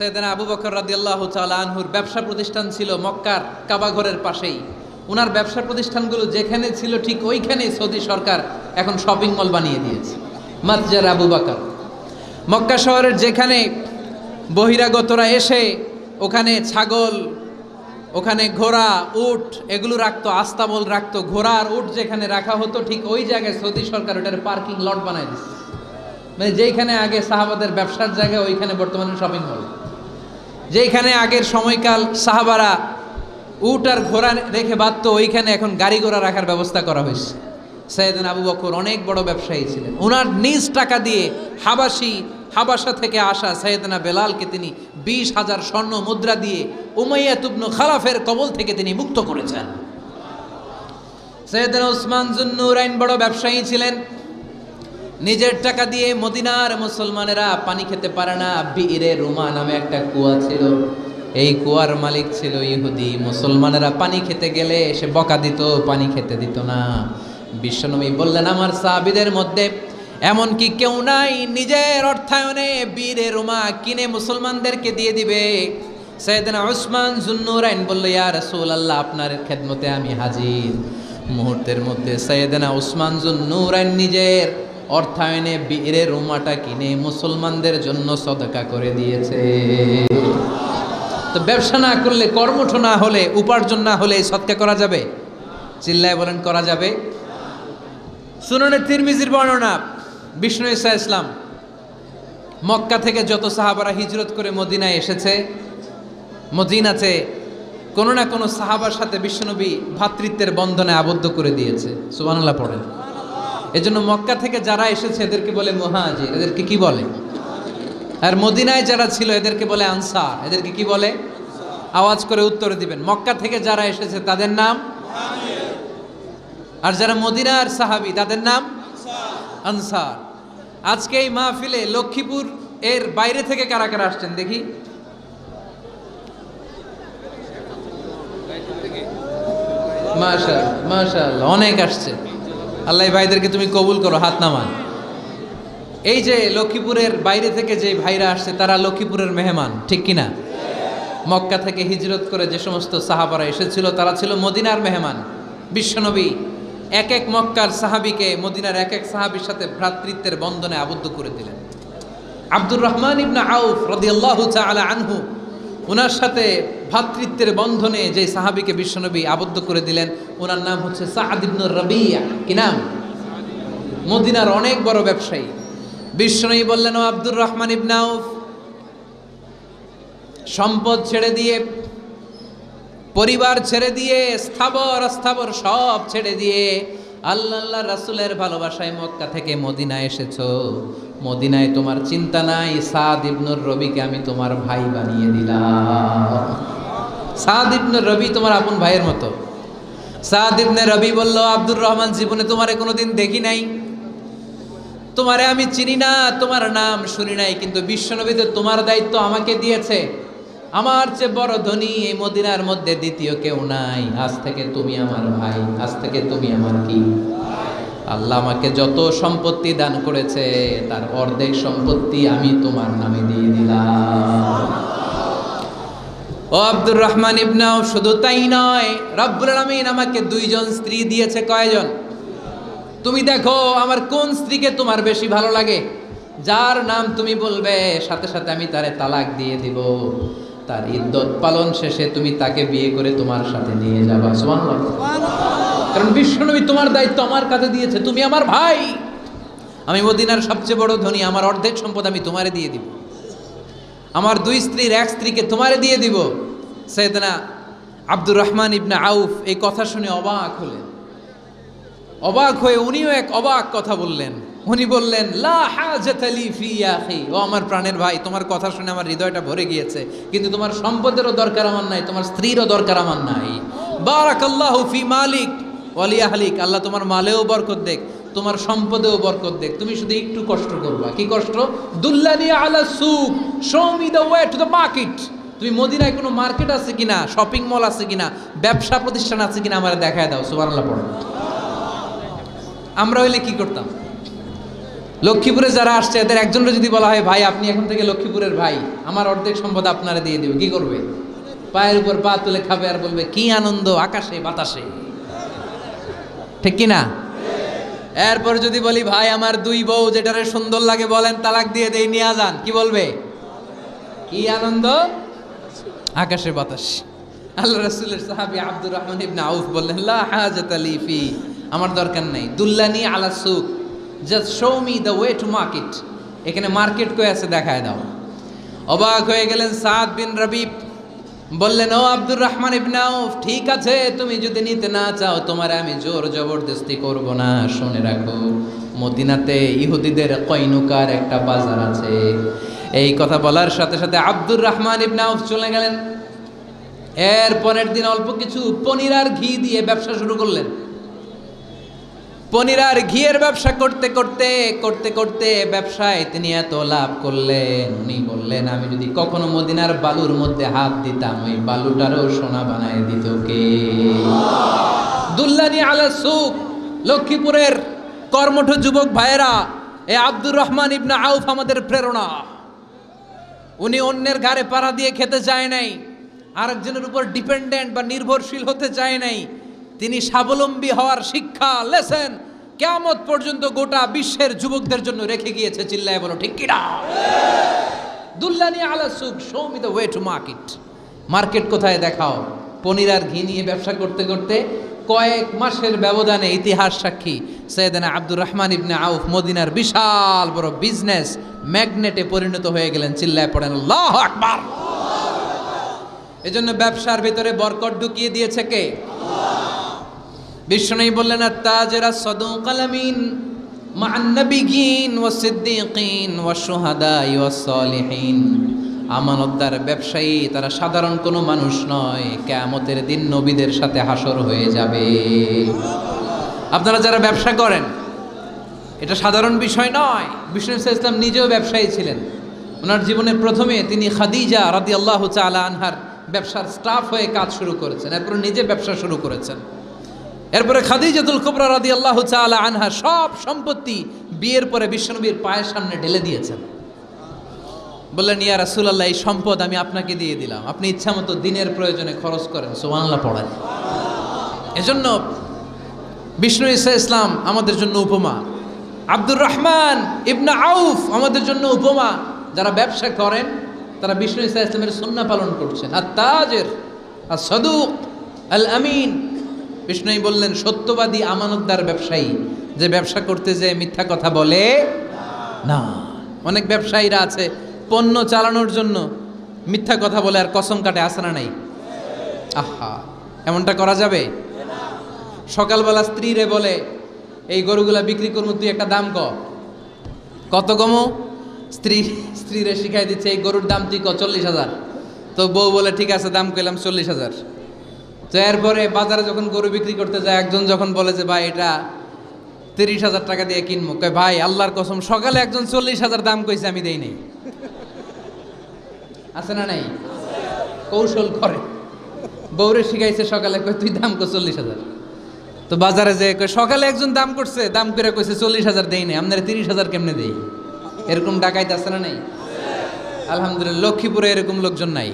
সাইয়েদনা আবু বকর রাদিয়াল্লাহু তাআলা আনহুর ব্যবসা প্রতিষ্ঠান ছিল মক্কার কাবা ঘরের পাশেই। ওনার ব্যবসা প্রতিষ্ঠানগুলো যেখানে ছিল ঠিক ওইখানেই সৌদি সরকার এখন শপিং মল বানিয়ে দিয়েছে। মাতজার আবু বকর মক্কা শহরের যেখানে বহিরাগতরা এসে ওখানে ছাগল, ওখানে ঘোড়া, উট এগুলো রাখতো, আস্তাবল রাখতো, ঘোড়া আর উট যেখানে রাখা হতো ঠিক ওই জায়গায় সৌদি সরকার ওটার পার্কিং লট বানায় দিচ্ছে। মানে যেখানে আগে সাহাবাদের ব্যবসার জায়গা ওইখানে বর্তমানে শপিং মল। যেখানে আগের সময়কাল সাহাবারা উট আর ঘোড়া রেখে বাঁধতো ওইখানে এখন গাড়ি ঘোড়া রাখার ব্যবস্থা করা হয়েছে। সাইয়েদনা আবু বকর অনেক বড় ব্যবসায়ী ছিলেন। ওনার নিজ টাকা দিয়ে হাবাসা থেকে আসা সাইয়েদনা বেলালকে তিনি 20,000 স্বর্ণ মুদ্রা দিয়ে উমাইয়া ইবনে খালাফের কবল থেকে তিনি মুক্ত করেছেন। সাইয়েদনা উসমান যুন্নুরাইন বড় ব্যবসায়ী ছিলেন। নিজের টাকা দিয়ে মদিনার মুসলমানেরা পানি খেতে পারে না, বিরে রুমা নামে একটা কুয়া ছিল, এই কুয়ার মালিক ছিল ইহুদি। মুসলমানেরা পানি খেতে গেলে সে বকা দিত, পানি খেতে দিত না। বিশ্বনবী বললেন, আমার সাহাবীদের মধ্যে এমন কি কেউ নাই নিজের অর্থায়নে বিরে রুমা কিনে মুসলমানদেরকে দিয়ে দিবে? সাইয়েদনা উসমান যুন্নুরাইন বলল, ইয়া রাসূলুল্লাহ, আপনার খেদমতে আমি হাজির। মুহূর্তের মধ্যে সাইয়েদনা উসমান যুন্নুরাইন নিজের অর্থায়নে বীরের রুমাটা কিনে মুসলমানদের জন্য সদকা করে দিয়েছে। তো ব্যবসা না করলে, কর্মঠ না হলে, উপার্জন না হলে সদকা করা যাবে? চিল্লায় বলেন, করা যাবে? সুনানে তিরমিজির বর্ণনা, বিষ্ণু ঈসা ইসলাম মক্কা থেকে যত সাহাবারা হিজরত করে মদিনায় এসেছে, মদিনাতে কোনো না কোনো সাহাবার সাথে বিশ্বনবী ভ্রাতৃত্বের বন্ধনে আবদ্ধ করে দিয়েছে। সুবহানাল্লাহ পড়েন। এজন্য মক্কা থেকে যারা এসেছে এদেরকে বলে মুহাজির। এদেরকে কি বলে? আর মদিনায় যারা ছিল এদেরকে বলে আনসার। এদেরকে কি বলে? আওয়াজ করে উত্তর দিবেন। মক্কা থেকে যারা এসেছে তাদের নাম মুহাজির, আর যারা মদিনার সাহাবী তাদের নাম আনসার। আজকে এই মাহফিলে লক্ষ্মীপুর এর বাইরে থেকে কারা কারা আসছেন দেখি? মাশাআল্লাহ, মাশাআল্লাহ, অনেক আসছে। আল্লাহ ভাইদেরকে তুমি কবুল করো, হাত নামান। এই যে লক্ষ্মীপুরের বাইরে থেকে যে ভাইরা আসছে তারা লক্ষ্মীপুরের মেহমান, ঠিক কিনা? মক্কা থেকে হিজরত করে যে সমস্ত সাহাবারা এসেছিল তারা ছিল মদিনার মেহমান। বিশ্বনবী এক এক মক্কার সাহাবীকে মদিনার এক এক সাহাবীর সাথে ভ্রাতৃত্বের বন্ধনে আবদ্ধ করে দিলেন। আব্দুর রহমান ইবনে আউফ রাদিয়াল্লাহু তাআলা আনহু, ওনার সাথে ভ্রাতৃত্বের বন্ধনে যে সাহাবীকে বিশ্বনবী আবদ্ধ করে দিলেন ওনার নাম হচ্ছে সাআদ ইবনে রাবিয়া। কি নাম? মদিনার অনেক বড় ব্যবসায়ী। বিশ্বনবী বললেন, ও আব্দুর রহমান ইবনে আউফ, সম্পদ ছেড়ে দিয়ে, পরিবার ছেড়ে দিয়ে, স্থাবর অস্থাবর সব ছেড়ে দিয়ে আল্লাহ রাসূলের ভালোবাসায় মক্কা থেকে মদিনায় এসেছো। মদিনায় তোমার চিন্তা নাই, সাদ ইবনে রবিকে আমি তোমার ভাই বানিয়ে দিলাম। সাদ ইবনে রবি তোমার আপন ভাইয়ের মতো। সাদ ইবনে রবি বলল, আব্দুর রহমান, জীবনে তোমারে কোনোদিন দেখি নাই, তোমারে আমি চিনি না, তোমার নাম শুনি নাই, কিন্তু বিশ্বনবী তো তোমার দায়িত্ব আমাকে দিয়েছে। আমার চেয়ে বড় ধনী এই মদিনার মধ্যে দ্বিতীয় কেউ নাই। আজ থেকে তুমি আমার ভাই, আজ থেকে তুমি আমার কি? আল্লাহ আমাকে যত সম্পত্তি দান করেছে তার অর্ধেক সম্পত্তি আমি তোমার নামে দিয়ে দিলাম। ও আব্দুর রহমান ইবনে আউফ, শুধু তাই নয়, রব্বুল আলামিন আমাকে 2জন স্ত্রী দিয়েছে। কয়জন? তুমি দেখো আমার কোন স্ত্রীকে তোমার বেশি ভালো লাগে, যার নাম তুমি বলবে সাথে সাথে আমি তারে তালাক দিয়ে দিব। তার ইদ্যত পালন শেষে তুমি তাকে বিয়ে করে তোমার সাথে নিয়ে যাবা। সুবহানাল্লাহ। কারণ বিশ্বনবী তোমার দায়িত্ব আমার কাছে দিয়েছে, তুমি আমার ভাই। আমি মদিনার সবচেয়ে বড় ধনী, আমার অর্ধেক সম্পদ আমি তোমারে দিয়ে দিব। আমার 2 স্ত্রীর 1 স্ত্রীকে তোমারে দিয়ে দিব। সাইয়েদনা আব্দুর রহমান ইবনে আউফ এই কথা শুনে অবাক হলেন। অবাক হয়ে উনিও এক অবাক কথা বললেন। উনি বললেন, লা হাজাতা লি ফি ইয়া আখি, ও আমার প্রাণের ভাই, তোমার কথা শুনে আমার হৃদয়টা ভরে গিয়েছে, কিন্তু তোমার সম্পদেরও দরকার আমার নাই, তোমার স্ত্রীরও দরকার আমার নাই। বারাকাল্লাহু ফি মালিক ওয়া লি আহলিক, আল্লাহ তোমার মালেও বরকত দেখ, তোমার সম্পদেও বরকত দেখ। তুমি শুধু একটু কষ্ট করবা। কি কষ্ট? দুল্লানি আলা সুক, show me the way to the market. তুমি মদিনায় কোনো মার্কেট আছে কিনা, শপিং মল আছে কিনা, ব্যবসা প্রতিষ্ঠান আছে কিনা আমারে দেখায় দাও। সুবহানাল্লাহ পড়ো। আমরা হইলে কি করতাম? লক্ষ্মীপুরে যারা আসছে এদের একজনের যদি বলা হয় ভাই আপনি এখন থেকে লক্ষ্মীপুরের ভাই, আমার অর্ধেক সম্পদ আপনারা দিয়ে দিব, কি করবে? পায়ের উপর পা তুলে খাবে আর বলবে কি আনন্দ আকাশে বাতাসে, ঠিক কি না? এরপর যদি বলি ভাই আমার দুই বউ যেটারে সুন্দর লাগে বলেন তালাক দিয়ে দেই, নিয়ে যান, কি বলবে? কি আনন্দ আকাশে বাতাস। আল্লাহ রাসূলের সাহাবী আব্দুর রহমান ইবনে আউফ বললেন লা হাজাত লি ফি, আমার দরকার নাই, দুল্লানি আলা সুক, just show me the way to market, এখানে মার্কেট কই আছে দেখায় দাও। অবাক হয়ে গেলেন সাদ বিন রবিব, বললেন ও আব্দুর রহমান ইবনে আউফ, ঠিক আছে তুমি যদি নিতে না চাও তোমার আমি জোর জবরদস্তি করব না, শুনে রাখো মদিনাতে ইহুদিদের কয়নুকার একটা বাজার আছে। এই কথা বলার সাথে সাথে আব্দুর রহমান ইবনে আউফ চলে গেলেন। এর পরের দিন অল্প কিছু পনির আর ঘি দিয়ে ব্যবসা শুরু করলেন। পনির আর ঘিয়ের ব্যবসা করতে করতে করতে করতে ব্যবসায় তিনি এত লাভ করলেন, উনি বললেন আমি যদি কখনো মদিনার বালুর মধ্যে হাত দিতাম ওই বালুটারও সোনা বানায় দিত কে? দুল্লানি আলা সুক। লক্ষ্মীপুরের কর্মঠ যুবক ভাইয়েরা, এ আব্দুর রহমান ইবনে আউফ আমাদের প্রেরণা। উনি অন্যের ঘাড়ে পাড়া দিয়ে খেতে চায় নাই, আরেকজনের উপর ডিপেন্ডেন্ট বা নির্ভরশীল হতে চায় নাই। তিনি স্বাবলম্বী হওয়ার শিক্ষা লেসেন কিয়ামত পর্যন্ত গোটা বিশ্বের যুবকদের জন্য রেখে গিয়েছে। চিল্লায় বলো ঠিক কিনা? দুল্লানি আলা সুক, show me the way to market. Market কোথায় দেখাও। পনির আর ঘি নিয়ে ব্যবসা করতে করতে কয়েক মাসের ব্যবধানে ইতিহাস সাক্ষী সৈয়দনা আব্দুর রহমান ইবনে আউফ মদিনার বিশাল বড় বিজনেস ম্যাগনেটে পরিণত হয়ে গেলেন। চিল্লায় পড়েন আল্লাহু আকবার। এজন্য ব্যবসার ভিতরে বরকত ঢুকিয়ে দিয়েছে কে? বিষ্ণু বললেন আত-তাজিরা সাদুকাল আমিন মা'আন নাবিয়্যিন ওয়াস সিদ্দীকিন ওয়াস শুহাদা'i ওয়াস সালিহিন। আমানতদার ব্যবসায়ী তারা সাধারণ কোনো মানুষ নয়, কিয়ামতের দিন নবীদের সাথে হাসর হয়ে যাবে। আপনারা যারা ব্যবসা করেন এটা সাধারণ বিষয় নয়। বিষ্ণু ইসলাম নিজেও ব্যবসায়ী ছিলেন। ওনার জীবনের প্রথমে তিনি খাদিজা রাদিয়াল্লাহু তাআলা আনহার ব্যবসার স্টাফ হয়ে কাজ শুরু করেছেন, এরপর নিজে ব্যবসা শুরু করেছেন। এরপরে খাদিজাতুল কুবরা রাদিয়াল্লাহু তাআলা আনহা সব সম্পত্তি বিয়ের পরে বিশ্বনবীর পায়ের সামনে ঢেলে দিয়েছেন। বললেন ইয়া রাসূলুল্লাহ এই সম্পদ আমি আপনাকে দিয়ে দিলাম, আপনি ইচ্ছামতো দিনের প্রয়োজনে খরচ করেন, সুবহানাল্লাহ পড়েন। এজন্য বিষ্ণু ইসলাম আমাদের জন্য উপমা, আব্দুর রহমান ইবনে আউফ আমাদের জন্য উপমা। যারা ব্যবসা করেন তারা বিষ্ণু ইসলামের সুন্নাহ পালন করছেন। আত-তাজির আস-সাদুক আল আমিন। বিষ্ণু বললেন সত্যবাদী আমানতদার ব্যবসায়ী, যে ব্যবসা করতে যে মিথ্যা কথা বলে না। অনেক ব্যবসায়ীরা আছে পণ্য চালানোর জন্য মিথ্যা কথা বলে আর কসম কাটে, আছে না নাই? আহা, এমনটা করা যাবে? সকালবেলা স্ত্রীরে বলে এই গরুগুলা বিক্রি করবো, তুই একটা দাম কত কমো? স্ত্রীরে শিখাই দিচ্ছে এই গরুর দাম তুই 40,000। তো বউ বলে ঠিক আছে দাম কইলাম 40,000। তো এরপরে বাজারে যখন গরু বিক্রি করতে যায় একজন যখন বলে যে ভাই এটা 30,000 টাকা দিয়ে কিনবো, কয় ভাই আল্লাহর কসম সকালে একজন 40,000 দাম কইছে আমি দেই নাই। আছে না নাই? কৌশল করে। বউরে শিখাইছে সকালে, কয় তুই দাম কর 40,000। তো বাজারে যে কয় সকালে একজন দাম করছে, দাম করে কইছে 40,000 দেই নাই, আপনারা 30,000 কেমনে দেই? এরকম ডাকাইতে আছে না নাই? আলহামদুলিল্লাহ লক্ষ্মীপুরে এরকম লোকজন নাই।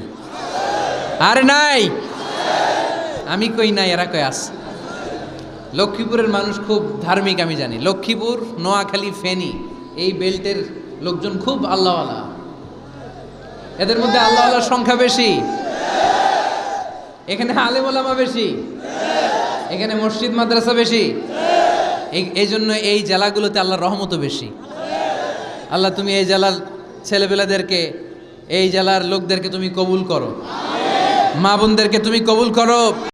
আরে নাই, আমি কই নাই, এরা কই আছে। লক্ষ্মীপুরের মানুষ খুব ধার্মিক আমি জানি। লক্ষ্মীপুর, নোয়াখালী, ফেনী এই বেল্টের লোকজন খুব আল্লাহওয়ালা। এদের মধ্যে আল্লাহওয়ালার সংখ্যা বেশি, এখানে আলেম ওলামা বেশি, এখানে মসজিদ মাদ্রাসা বেশি। এই জন্য এই জেলাগুলোতে আল্লাহর রহমতও বেশি। আল্লাহ তুমি এই জেলার ছেলেপেলেদেরকে, এই জেলার লোকদেরকে তুমি কবুল করো, মা বোনদেরকে তুমি কবুল করো।